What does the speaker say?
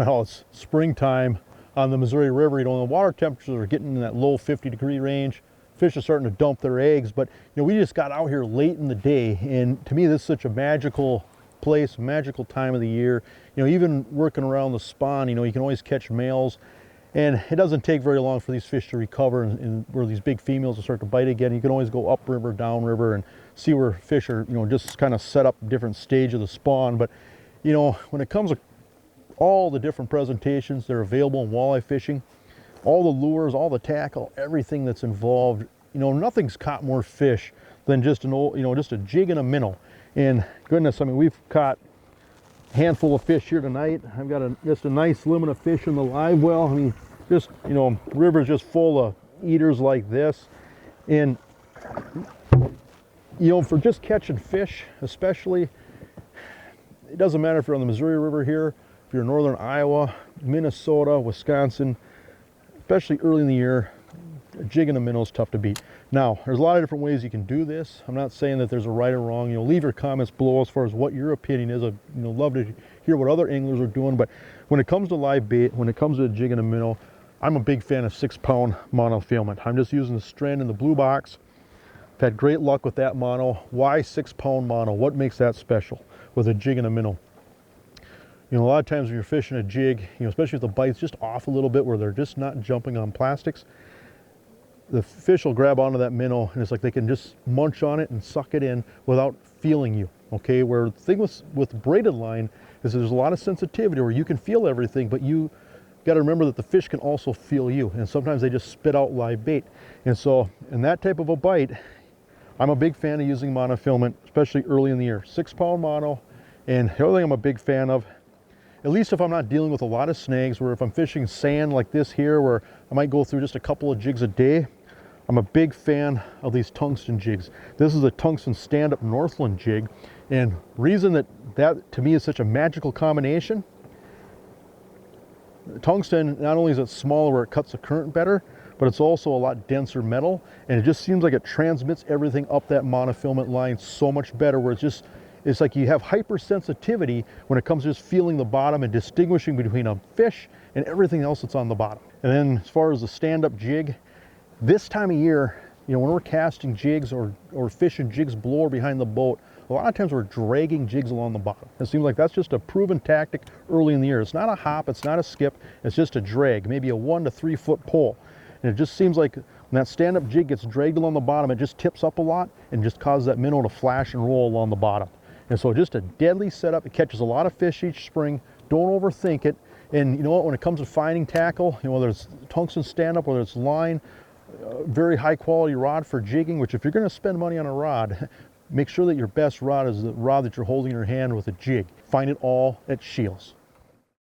well, it's springtime on the Missouri River. You know, the water temperatures are getting in that low 50-degree range. Fish are starting to dump their eggs, but you know, we just got out here late in the day, and to me this is such a magical place, magical time of the year. You know, even working around the spawn, you know, you can always catch males, and it doesn't take very long for these fish to recover and where these big females will start to bite again. You can always go upriver, downriver, and see where fish are, you know, just kind of set up different stage of the spawn. But you know, when it comes to all the different presentations that are available in walleye fishing, all the lures, all the tackle, everything that's involved, you know, nothing's caught more fish than just an old, you know, just a jig and a minnow. And goodness, I mean, we've caught a handful of fish here tonight. I've got just a nice limit of fish in the live well. I mean, just, you know, river's just full of eaters like this. And, you know, for just catching fish, especially, it doesn't matter if you're on the Missouri River here, if you're in northern Iowa, Minnesota, Wisconsin, especially early in the year, a jig and a minnow is tough to beat. Now, there's a lot of different ways you can do this. I'm not saying that there's a right or wrong. You know, leave your comments below as far as what your opinion is. I'd, you know, love to hear what other anglers are doing. But when it comes to live bait, when it comes to a jig and a minnow, I'm a big fan of 6-pound monofilament. I'm just using the strand in the blue box. I've had great luck with that mono. Why 6-pound mono? What makes that special with a jig and a minnow? You know, a lot of times when you're fishing a jig, you know, especially if the bite's just off a little bit where they're just not jumping on plastics, the fish will grab onto that minnow and it's like they can just munch on it and suck it in without feeling you, okay? Where the thing with braided line is there's a lot of sensitivity where you can feel everything, but you got to remember that the fish can also feel you, and sometimes they just spit out live bait. And so in that type of a bite, I'm a big fan of using monofilament, especially early in the year. 6-pound mono. And the other thing I'm a big fan of, at least if I'm not dealing with a lot of snags, where if I'm fishing sand like this here, where I might go through just a couple of jigs a day, I'm a big fan of these tungsten jigs. This is a tungsten stand-up Northland jig, and reason that to me is such a magical combination, tungsten, not only is it smaller where it cuts the current better, but it's also a lot denser metal, and it just seems like it transmits everything up that monofilament line so much better, where it's like you have hypersensitivity when it comes to just feeling the bottom and distinguishing between a fish and everything else that's on the bottom. And then as far as the stand-up jig, this time of year, you know, when we're casting jigs or fishing jigs below or behind the boat, a lot of times we're dragging jigs along the bottom. It seems like that's just a proven tactic early in the year. It's not a hop, it's not a skip, it's just a drag, maybe a 1 to 3 foot pull. And it just seems like when that stand-up jig gets dragged along the bottom, it just tips up a lot and just causes that minnow to flash and roll along the bottom. And so just a deadly setup. It catches a lot of fish each spring. Don't overthink it. And you know what, when it comes to finding tackle, you know, whether it's tungsten stand-up, whether it's line, very high quality rod for jigging, which if you're going to spend money on a rod, make sure that your best rod is the rod that you're holding in your hand with a jig. Find it all at Scheels.